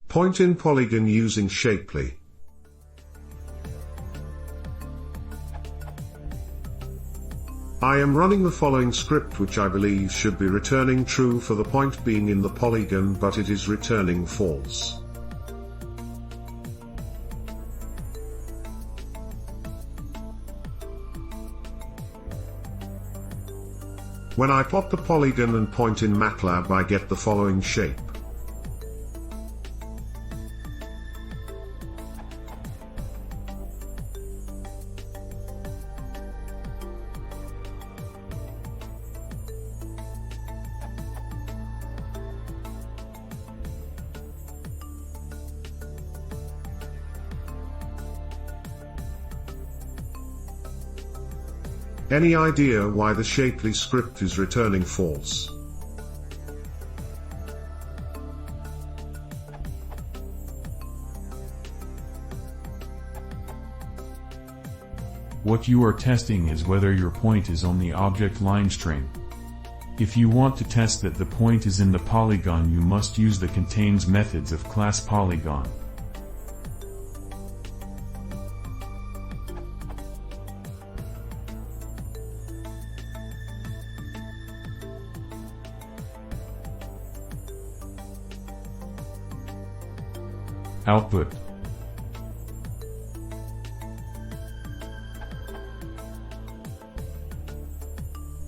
Point in polygon using Shapely. I am running the following script, which I believe should be returning true for the point being in the polygon, but it is returning false. When I plot the polygon and point in MATLAB, I get the following shape. Any idea why the Shapely script is returning false? What you are testing is whether your point is on the object line string. If you want to test that the point is in the polygon, you must use the contains methods of class polygon. Output.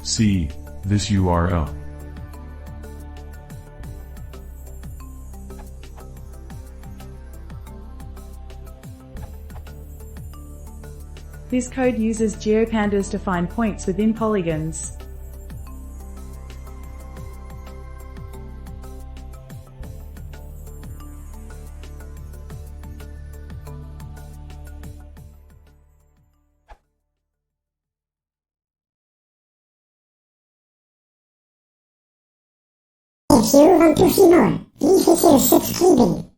See this URL. This code uses GeoPandas to find points within polygons. If you want to see more, please consider subscribing.